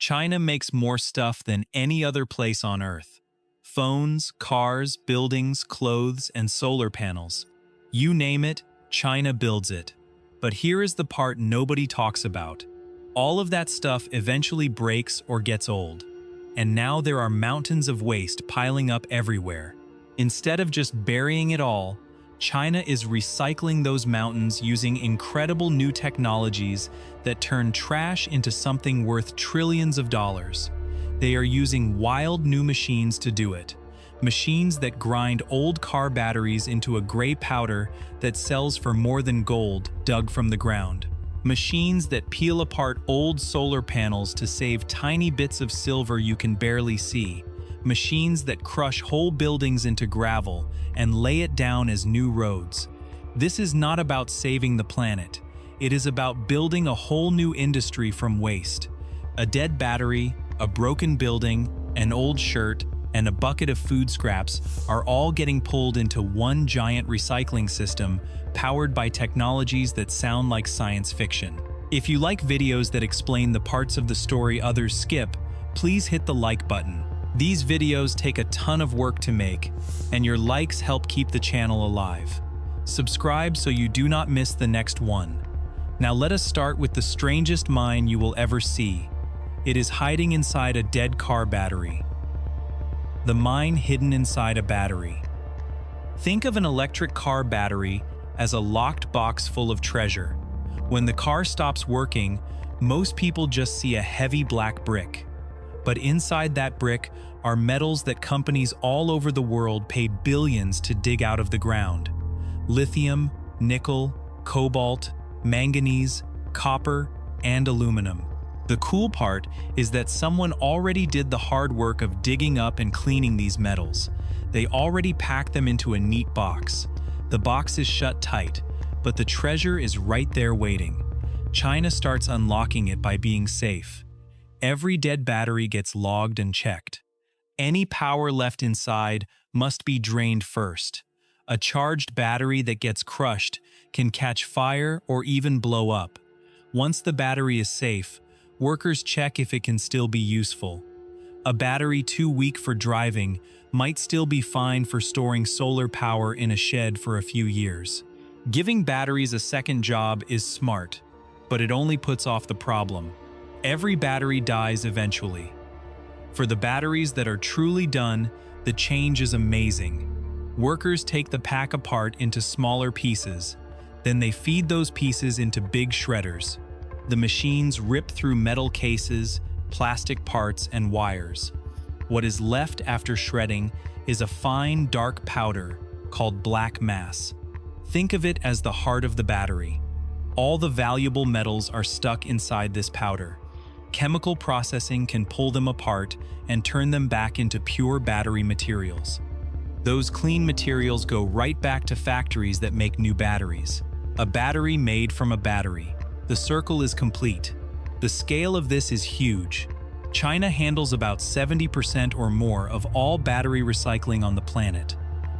China makes more stuff than any other place on Earth. Phones, cars, buildings, clothes, and solar panels. You name it, China builds it. But here is the part nobody talks about. All of that stuff eventually breaks or gets old. And now there are mountains of waste piling up everywhere. Instead of just burying it all, China is recycling those mountains using incredible new technologies that turn trash into something worth trillions of dollars. They are using wild new machines to do it. Machines that grind old car batteries into a gray powder that sells for more than gold dug from the ground. Machines that peel apart old solar panels to save tiny bits of silver you can barely see. Machines that crush whole buildings into gravel and lay it down as new roads. This is not about saving the planet. It is about building a whole new industry from waste. A dead battery, a broken building, an old shirt, and a bucket of food scraps are all getting pulled into one giant recycling system powered by technologies that sound like science fiction. If you like videos that explain the parts of the story others skip, please hit the like button. These videos take a ton of work to make, and your likes help keep the channel alive. Subscribe so you do not miss the next one. Now let us start with the strangest mine you will ever see. It is hiding inside a dead car battery. The mine hidden inside a battery. Think of an electric car battery as a locked box full of treasure. When the car stops working, most people just see a heavy black brick. But inside that brick are metals that companies all over the world paid billions to dig out of the ground. Lithium, nickel, cobalt, manganese, copper, and aluminum. The cool part is that someone already did the hard work of digging up and cleaning these metals. They already packed them into a neat box. The box is shut tight, but the treasure is right there waiting. China starts unlocking it by being safe. Every dead battery gets logged and checked. Any power left inside must be drained first. A charged battery that gets crushed can catch fire or even blow up. Once the battery is safe, workers check if it can still be useful. A battery too weak for driving might still be fine for storing solar power in a shed for a few years. Giving batteries a second job is smart, but it only puts off the problem. Every battery dies eventually. For the batteries that are truly done, the change is amazing. Workers take the pack apart into smaller pieces. Then they feed those pieces into big shredders. The machines rip through metal cases, plastic parts, and wires. What is left after shredding is a fine, dark powder called black mass. Think of it as the heart of the battery. All the valuable metals are stuck inside this powder. Chemical processing can pull them apart and turn them back into pure battery materials. Those clean materials go right back to factories that make new batteries. A battery made from a battery. The circle is complete. The scale of this is huge. China handles about 70% or more of all battery recycling on the planet.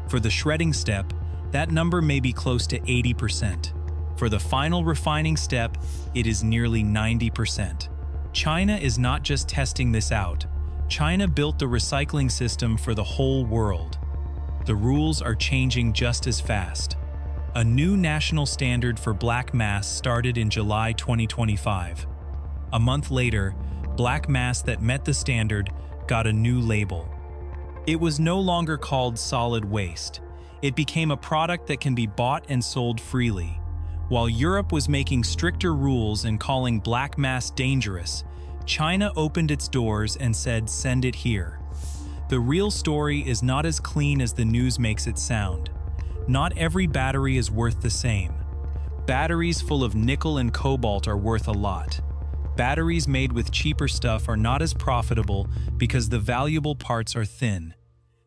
For the shredding step, that number may be close to 80%. For the final refining step, it is nearly 90%. China is not just testing this out. China built the recycling system for the whole world. The rules are changing just as fast. A new national standard for black mass started in July 2025. A month later, black mass that met the standard got a new label. It was no longer called solid waste. It became a product that can be bought and sold freely. While Europe was making stricter rules and calling black mass dangerous, China opened its doors and said, "Send it here." The real story is not as clean as the news makes it sound. Not every battery is worth the same. Batteries full of nickel and cobalt are worth a lot. Batteries made with cheaper stuff are not as profitable because the valuable parts are thin.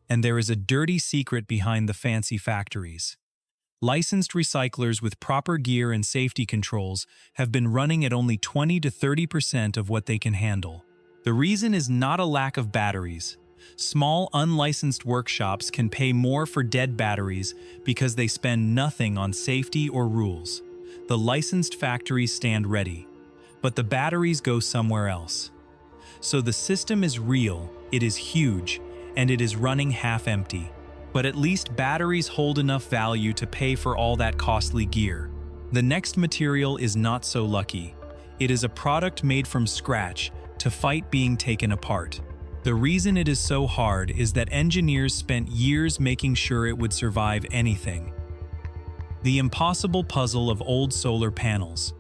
And there is a dirty secret behind the fancy factories. Licensed recyclers with proper gear and safety controls have been running at only 20 to 30% of what they can handle. The reason is not a lack of batteries. Small, unlicensed workshops can pay more for dead batteries because they spend nothing on safety or rules. The licensed factories stand ready, but the batteries go somewhere else. So the system is real, it is huge, and it is running half empty. But at least batteries hold enough value to pay for all that costly gear. The next material is not so lucky. It is a product made from scratch to fight being taken apart. The reason it is so hard is that engineers spent years making sure it would survive anything. The impossible puzzle of old solar panels.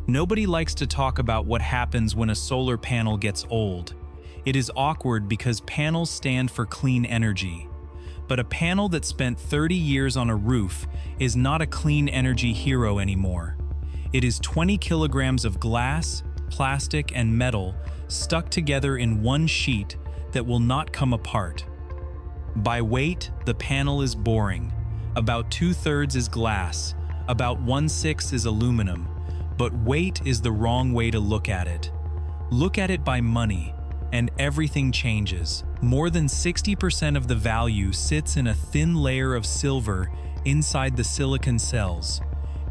Nobody likes to talk about what happens when a solar panel gets old. It is awkward because panels stand for clean energy. But a panel that spent 30 years on a roof is not a clean energy hero anymore. It is 20 kilograms of glass, plastic, and metal stuck together in one sheet that will not come apart. By weight, the panel is boring. About 2/3 is glass, about 1/6 is aluminum, but weight is the wrong way to look at it. Look at it by money, and everything changes. More than 60% of the value sits in a thin layer of silver inside the silicon cells.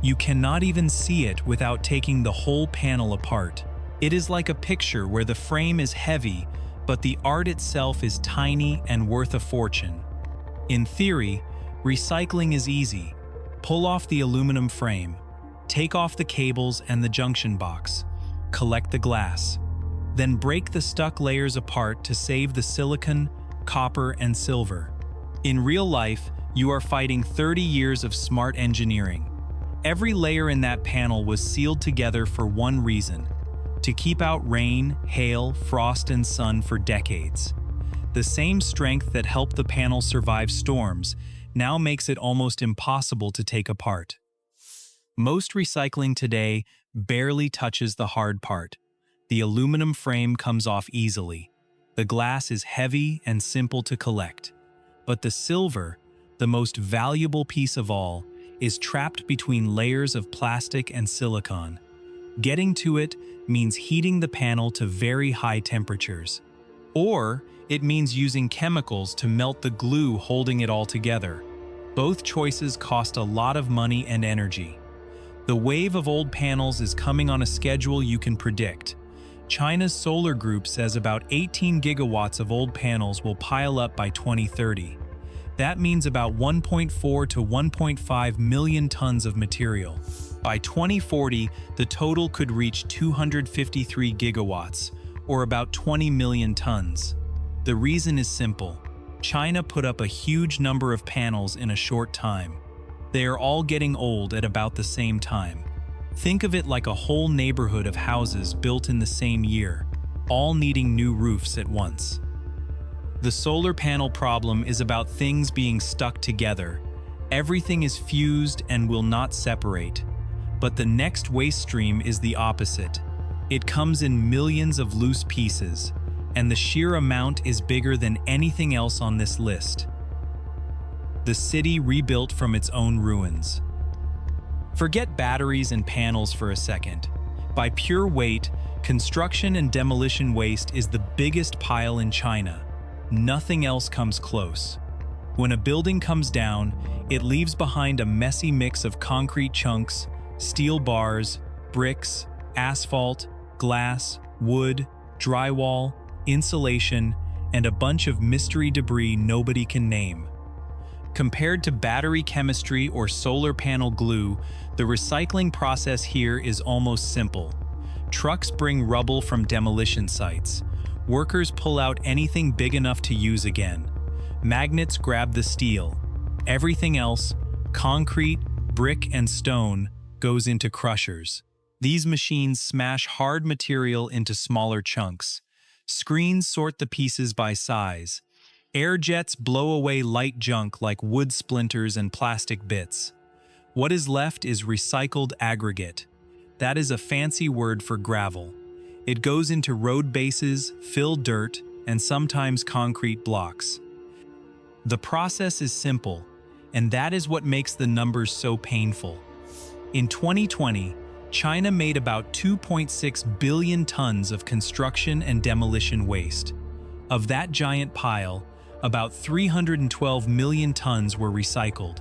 You cannot even see it without taking the whole panel apart. It is like a picture where the frame is heavy, but the art itself is tiny and worth a fortune. In theory, recycling is easy. Pull off the aluminum frame, take off the cables and the junction box, collect the glass. Then break the stuck layers apart to save the silicon, copper, and silver. In real life, you are fighting 30 years of smart engineering. Every layer in that panel was sealed together for one reason: to keep out rain, hail, frost, and sun for decades. The same strength that helped the panel survive storms now makes it almost impossible to take apart. Most recycling today barely touches the hard part. The aluminum frame comes off easily. The glass is heavy and simple to collect. But the silver, the most valuable piece of all, is trapped between layers of plastic and silicon. Getting to it means heating the panel to very high temperatures. Or it means using chemicals to melt the glue holding it all together. Both choices cost a lot of money and energy. The wave of old panels is coming on a schedule you can predict. China's solar group says about 18 gigawatts of old panels will pile up by 2030. That means about 1.4 to 1.5 million tons of material. By 2040, the total could reach 253 gigawatts, or about 20 million tons. The reason is simple. China put up a huge number of panels in a short time. They are all getting old at about the same time. Think of it like a whole neighborhood of houses built in the same year, all needing new roofs at once. The solar panel problem is about things being stuck together. Everything is fused and will not separate. But the next waste stream is the opposite. It comes in millions of loose pieces, and the sheer amount is bigger than anything else on this list. The city rebuilt from its own ruins. Forget batteries and panels for a second. By pure weight, construction and demolition waste is the biggest pile in China. Nothing else comes close. When a building comes down, it leaves behind a messy mix of concrete chunks, steel bars, bricks, asphalt, glass, wood, drywall, insulation, and a bunch of mystery debris nobody can name. Compared to battery chemistry or solar panel glue, the recycling process here is almost simple. Trucks bring rubble from demolition sites. Workers pull out anything big enough to use again. Magnets grab the steel. Everything else, concrete, brick, and stone, goes into crushers. These machines smash hard material into smaller chunks. Screens sort the pieces by size. Air jets blow away light junk like wood splinters and plastic bits. What is left is recycled aggregate. That is a fancy word for gravel. It goes into road bases, fill dirt, and sometimes concrete blocks. The process is simple, and that is what makes the numbers so painful. In 2020, China made about 2.6 billion tons of construction and demolition waste. Of that giant pile, about 312 million tons were recycled.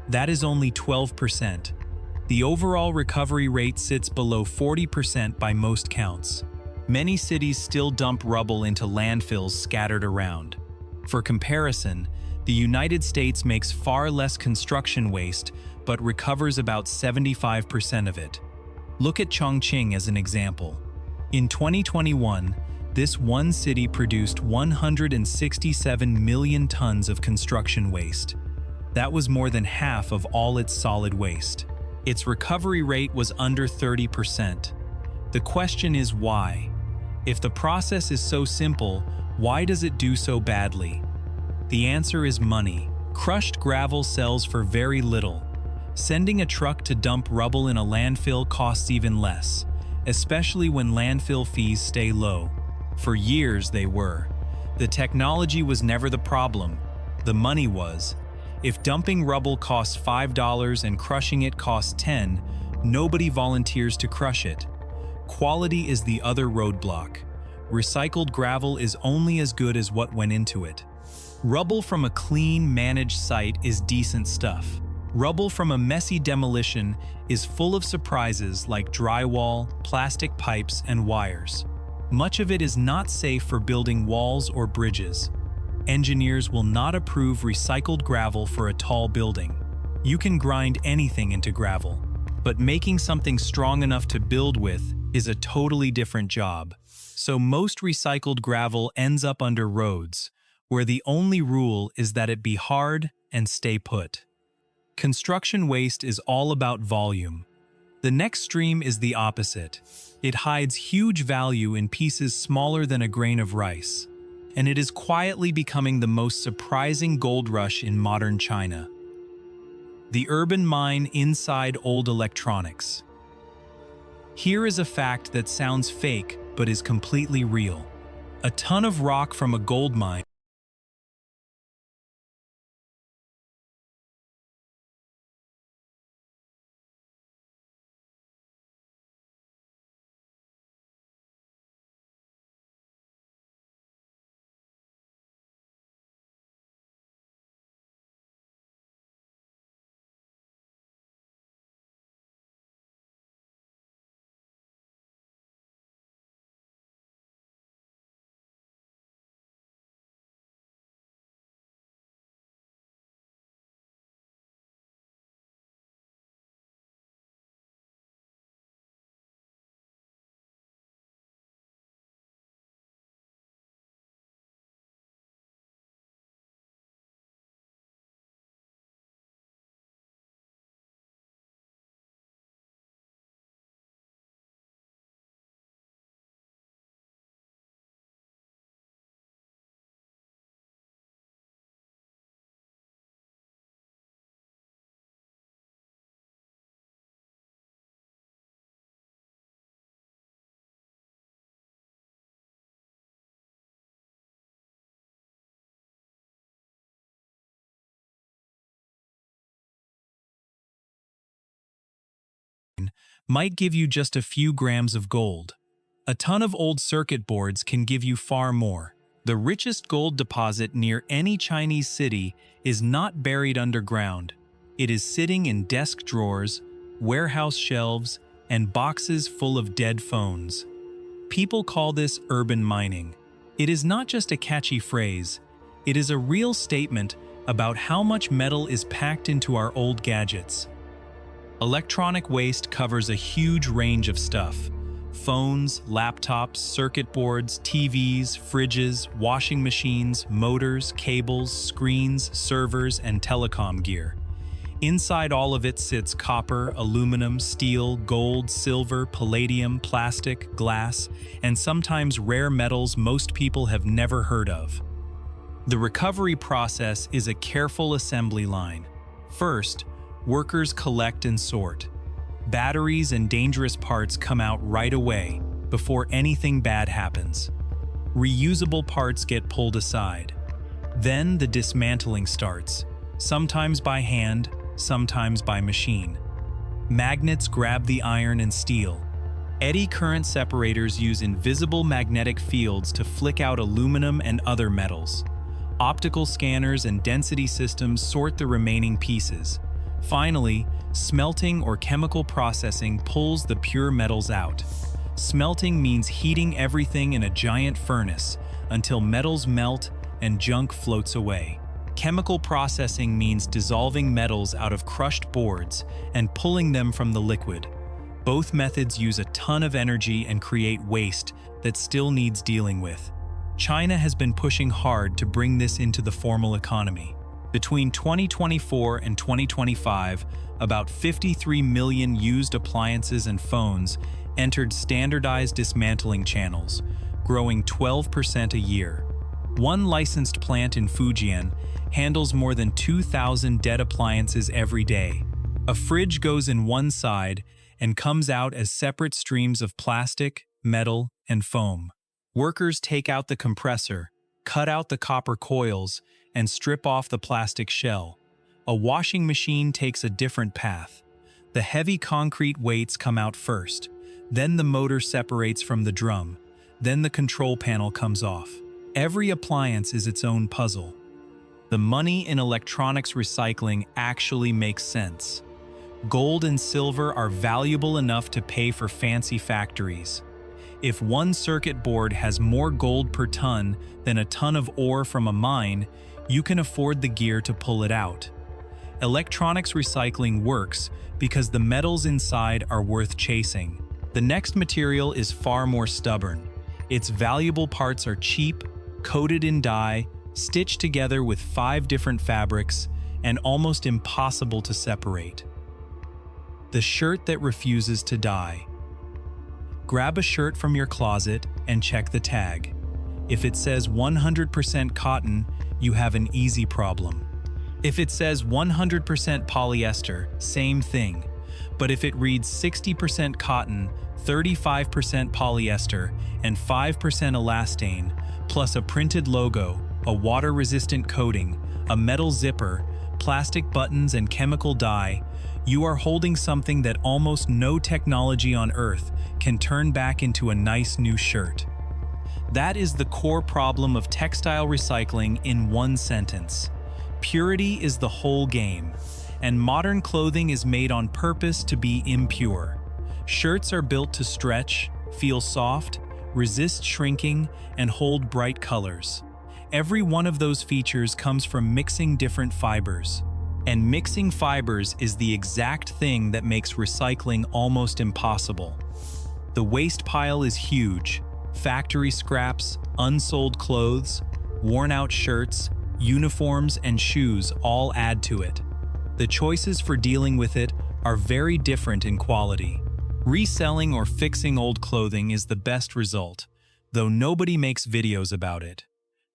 That is only 12%. The overall recovery rate sits below 40% by most counts. Many cities still dump rubble into landfills scattered around. For comparison, the United States makes far less construction waste but recovers about 75% of it. Look at Chongqing as an example. In 2021, this one city produced 167 million tons of construction waste. That was more than half of all its solid waste. Its recovery rate was under 30%. The question is why? If the process is so simple, why does it do so badly? The answer is money. Crushed gravel sells for very little. Sending a truck to dump rubble in a landfill costs even less, especially when landfill fees stay low. For years they were. The technology was never the problem. The money was. If dumping rubble costs $5 and crushing it costs $10, nobody volunteers to crush it. Quality is the other roadblock. Recycled gravel is only as good as what went into it. Rubble from a clean, managed site is decent stuff. Rubble from a messy demolition is full of surprises like drywall, plastic pipes, and wires. Much of it is not safe for building walls or bridges. Engineers will not approve recycled gravel for a tall building. You can grind anything into gravel, but making something strong enough to build with is a totally different job. So most recycled gravel ends up under roads, where the only rule is that it be hard and stay put. Construction waste is all about volume. The next stream is the opposite. It hides huge value in pieces smaller than a grain of rice, and it is quietly becoming the most surprising gold rush in modern China. The urban mine inside old electronics. Here is a fact that sounds fake but is completely real. A ton of rock from a gold mine might give you just a few grams of gold. A ton of old circuit boards can give you far more. The richest gold deposit near any Chinese city is not buried underground. It is sitting in desk drawers, warehouse shelves, and boxes full of dead phones. People call this urban mining. It is not just a catchy phrase. It is a real statement about how much metal is packed into our old gadgets. Electronic waste covers a huge range of stuff. Phones, laptops, circuit boards, TVs, fridges, washing machines, motors, cables, screens, servers, and telecom gear. Inside all of it sits copper, aluminum, steel, gold, silver, palladium, plastic, glass, and sometimes rare metals most people have never heard of. The recovery process is a careful assembly line. First, workers collect and sort. Batteries and dangerous parts come out right away, before anything bad happens. Reusable parts get pulled aside. Then the dismantling starts, sometimes by hand, sometimes by machine. Magnets grab the iron and steel. Eddy current separators use invisible magnetic fields to flick out aluminum and other metals. Optical scanners and density systems sort the remaining pieces. Finally, smelting or chemical processing pulls the pure metals out. Smelting means heating everything in a giant furnace until metals melt and junk floats away. Chemical processing means dissolving metals out of crushed boards and pulling them from the liquid. Both methods use a ton of energy and create waste that still needs dealing with. China has been pushing hard to bring this into the formal economy. Between 2024 and 2025, about 53 million used appliances and phones entered standardized dismantling channels, growing 12% a year. One licensed plant in Fujian handles more than 2,000 dead appliances every day. A fridge goes in one side and comes out as separate streams of plastic, metal, and foam. Workers take out the compressor, cut out the copper coils, and strip off the plastic shell. A washing machine takes a different path. The heavy concrete weights come out first, then the motor separates from the drum, then the control panel comes off. Every appliance is its own puzzle. The money in electronics recycling actually makes sense. Gold and silver are valuable enough to pay for fancy factories. If one circuit board has more gold per ton than a ton of ore from a mine, you can afford the gear to pull it out. Electronics recycling works because the metals inside are worth chasing. The next material is far more stubborn. Its valuable parts are cheap, coated in dye, stitched together with 5 different fabrics, and almost impossible to separate. The shirt that refuses to die. Grab a shirt from your closet and check the tag. If it says 100% cotton, you have an easy problem. If it says 100% polyester, same thing. But if it reads 60% cotton, 35% polyester, and 5% elastane, plus a printed logo, a water-resistant coating, a metal zipper, plastic buttons, and chemical dye, you are holding something that almost no technology on Earth can turn back into a nice new shirt. That is the core problem of textile recycling in one sentence. Purity is the whole game, and modern clothing is made on purpose to be impure. Shirts are built to stretch, feel soft, resist shrinking, and hold bright colors. Every one of those features comes from mixing different fibers. And mixing fibers is the exact thing that makes recycling almost impossible. The waste pile is huge. Factory scraps, unsold clothes, worn-out shirts, uniforms, and shoes all add to it. The choices for dealing with it are very different in quality. Reselling or fixing old clothing is the best result, though nobody makes videos about it.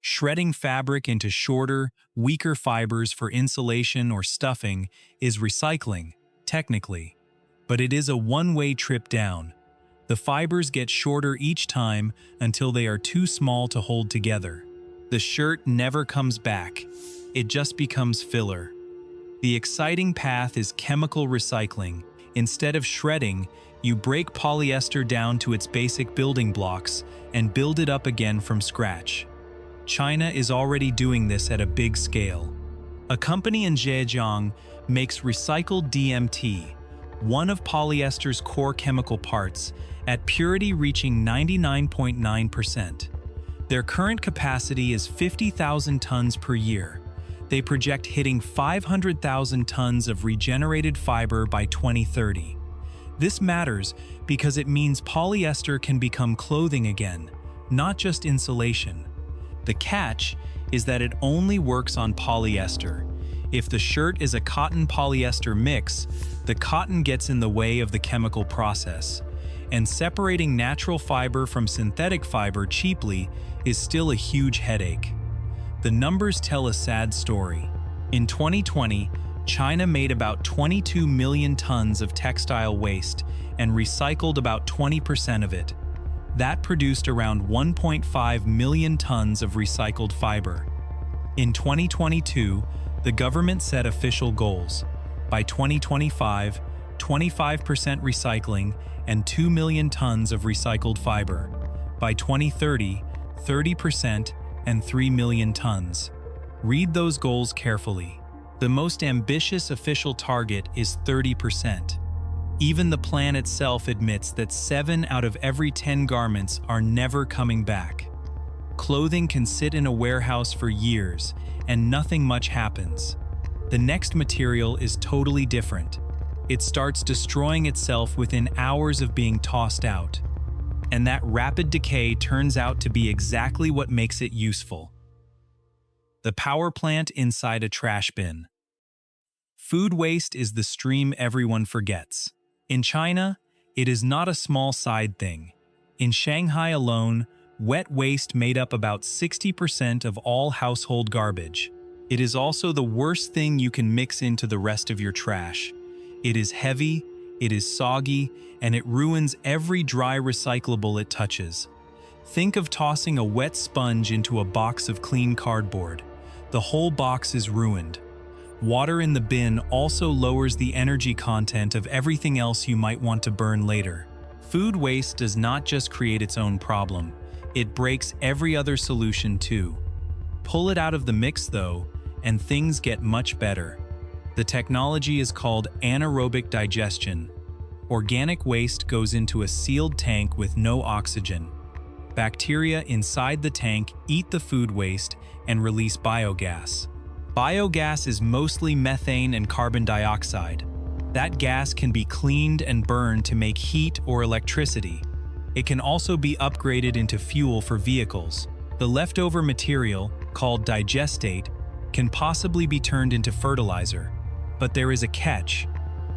Shredding fabric into shorter, weaker fibers for insulation or stuffing is recycling, technically, but it is a one-way trip down. The fibers get shorter each time until they are too small to hold together. The shirt never comes back. It just becomes filler. The exciting path is chemical recycling. Instead of shredding, you break polyester down to its basic building blocks and build it up again from scratch. China is already doing this at a big scale. A company in Zhejiang makes recycled DMT, one of polyester's core chemical parts, at purity reaching 99.9%. Their current capacity is 50,000 tons per year. They project hitting 500,000 tons of regenerated fiber by 2030. This matters because it means polyester can become clothing again, not just insulation. The catch is that it only works on polyester. If the shirt is a cotton-polyester mix, the cotton gets in the way of the chemical process. And separating natural fiber from synthetic fiber cheaply is still a huge headache. The numbers tell a sad story. In 2020, China made about 22 million tons of textile waste and recycled about 20% of it. That produced around 1.5 million tons of recycled fiber. In 2022, the government set official goals. By 2025, 25% recycling and 2 million tons of recycled fiber. By 2030, 30% and 3 million tons. Read those goals carefully. The most ambitious official target is 30%. Even the plan itself admits that 7 out of every 10 garments are never coming back. Clothing can sit in a warehouse for years, and nothing much happens. The next material is totally different. It starts destroying itself within hours of being tossed out. And that rapid decay turns out to be exactly what makes it useful. The power plant inside a trash bin. Food waste is the stream everyone forgets. In China, it is not a small side thing. In Shanghai alone, wet waste made up about 60% of all household garbage. It is also the worst thing you can mix into the rest of your trash. It is heavy, it is soggy, and it ruins every dry recyclable it touches. Think of tossing a wet sponge into a box of clean cardboard. The whole box is ruined. Water in the bin also lowers the energy content of everything else you might want to burn later. Food waste does not just create its own problem, it breaks every other solution too. Pull it out of the mix though, and things get much better. The technology is called anaerobic digestion. Organic waste goes into a sealed tank with no oxygen. Bacteria inside the tank eat the food waste and release biogas. Biogas is mostly methane and carbon dioxide. That gas can be cleaned and burned to make heat or electricity. It can also be upgraded into fuel for vehicles. The leftover material, called digestate, can possibly be turned into fertilizer. But there is a catch.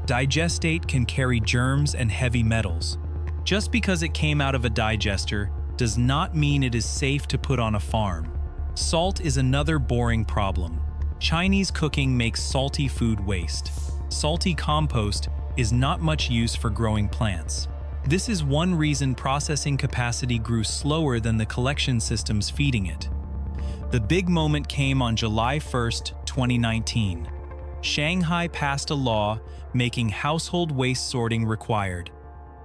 Digestate can carry germs and heavy metals. Just because it came out of a digester does not mean it is safe to put on a farm. Salt is another boring problem. Chinese cooking makes salty food waste. Salty compost is not much use for growing plants. This is one reason processing capacity grew slower than the collection systems feeding it. The big moment came on July 1, 2019. Shanghai passed a law making household waste sorting required.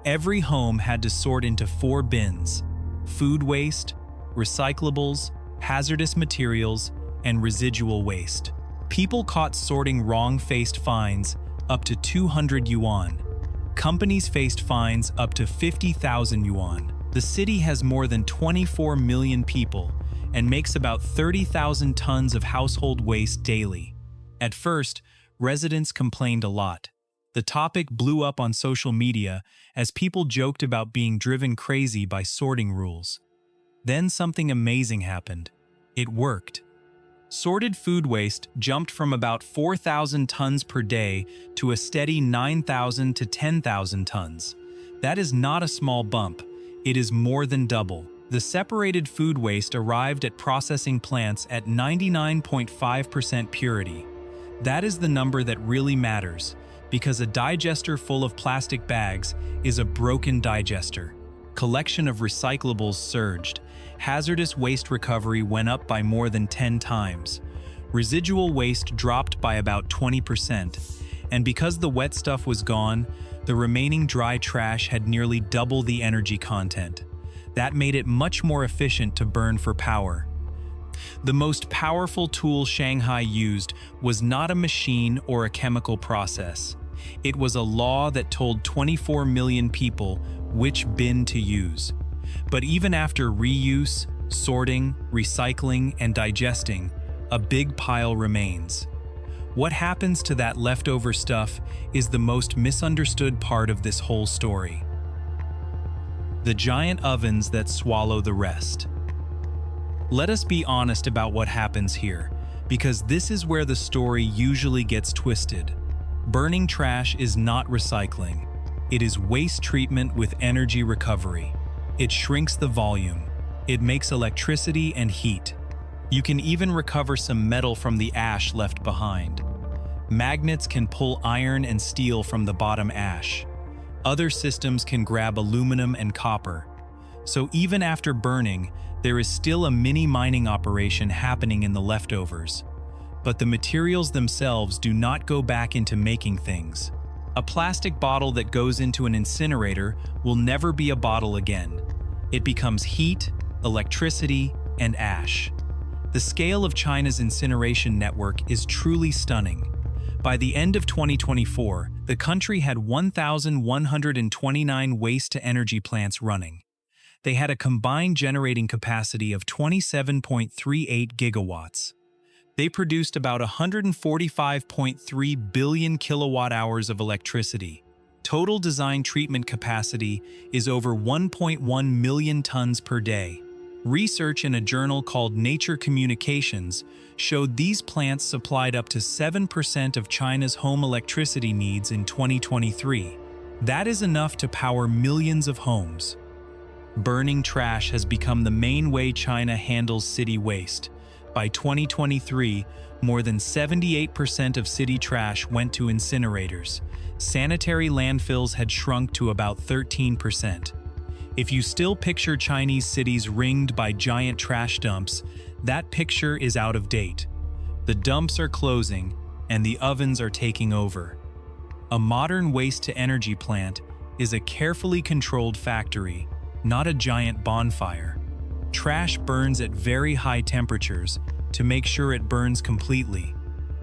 Every home had to sort into 4 bins: food waste, recyclables, hazardous materials, and residual waste. People caught sorting wrong faced fines up to 200 yuan. Companies faced fines up to 50,000 yuan. The city has more than 24 million people and makes about 30,000 tons of household waste daily. At first, residents complained a lot. The topic blew up on social media as people joked about being driven crazy by sorting rules. Then something amazing happened. It worked. Sorted food waste jumped from about 4,000 tons per day to a steady 9,000 to 10,000 tons. That is not a small bump. It is more than double. The separated food waste arrived at processing plants at 99.5% purity. That is the number that really matters, because a digester full of plastic bags is a broken digester. Collection of recyclables surged. Hazardous waste recovery went up by more than 10 times. Residual waste dropped by about 20%. And because the wet stuff was gone, the remaining dry trash had nearly double the energy content. That made it much more efficient to burn for power. The most powerful tool Shanghai used was not a machine or a chemical process. It was a law that told 24 million people which bin to use. But even after reuse, sorting, recycling, and digesting, a big pile remains. What happens to that leftover stuff is the most misunderstood part of this whole story. The giant ovens that swallow the rest. Let us be honest about what happens here, because this is where the story usually gets twisted. Burning trash is not recycling. It is waste treatment with energy recovery. It shrinks the volume. It makes electricity and heat. You can even recover some metal from the ash left behind. Magnets can pull iron and steel from the bottom ash. Other systems can grab aluminum and copper. So even after burning, there is still a mini mining operation happening in the leftovers. But the materials themselves do not go back into making things. A plastic bottle that goes into an incinerator will never be a bottle again. It becomes heat, electricity, and ash. The scale of China's incineration network is truly stunning. By the end of 2024, the country had 1,129 waste-to-energy plants running. They had a combined generating capacity of 27.38 gigawatts. They produced about 145.3 billion kilowatt-hours of electricity. Total design treatment capacity is over 1.1 million tons per day. Research in a journal called Nature Communications showed these plants supplied up to 7% of China's home electricity needs in 2023. That is enough to power millions of homes. Burning trash has become the main way China handles city waste. By 2023, more than 78% of city trash went to incinerators. Sanitary landfills had shrunk to about 13%. If you still picture Chinese cities ringed by giant trash dumps, that picture is out of date. The dumps are closing, and the ovens are taking over. A modern waste-to-energy plant is a carefully controlled factory, not a giant bonfire. Trash burns at very high temperatures to make sure it burns completely.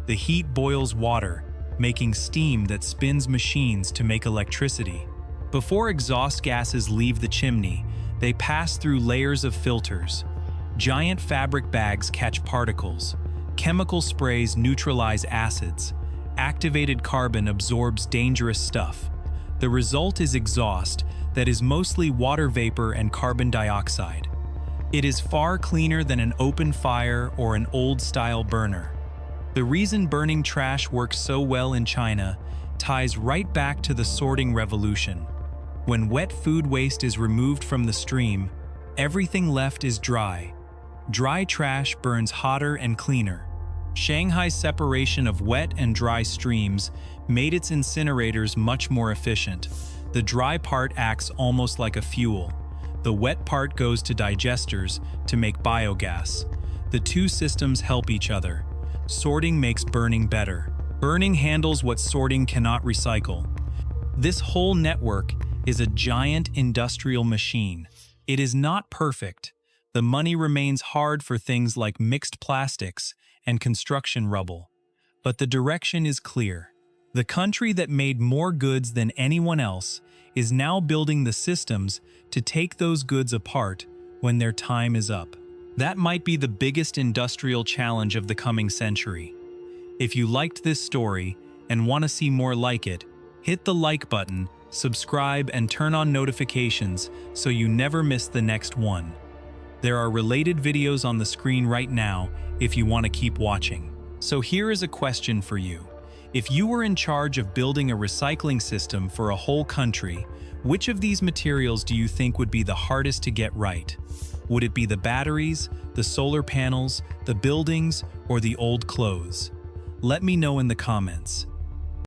The heat boils water, making steam that spins machines to make electricity. Before exhaust gases leave the chimney, they pass through layers of filters. Giant fabric bags catch particles. Chemical sprays neutralize acids. Activated carbon absorbs dangerous stuff. The result is exhaust that is mostly water vapor and carbon dioxide. It is far cleaner than an open fire or an old-style burner. The reason burning trash works so well in China ties right back to the sorting revolution. When wet food waste is removed from the stream, everything left is dry. Dry trash burns hotter and cleaner. Shanghai's separation of wet and dry streams made its incinerators much more efficient. The dry part acts almost like a fuel. The wet part goes to digesters to make biogas. The two systems help each other. Sorting makes burning better. Burning handles what sorting cannot recycle. This whole network is a giant industrial machine. It is not perfect. The money remains hard for things like mixed plastics and construction rubble. But the direction is clear. The country that made more goods than anyone else is now building the systems to take those goods apart when their time is up. That might be the biggest industrial challenge of the coming century. If you liked this story and want to see more like it, hit the like button, subscribe, and turn on notifications so you never miss the next one. There are related videos on the screen right now if you want to keep watching. So here is a question for you. If you were in charge of building a recycling system for a whole country, which of these materials do you think would be the hardest to get right? Would it be the batteries, the solar panels, the buildings, or the old clothes? Let me know in the comments.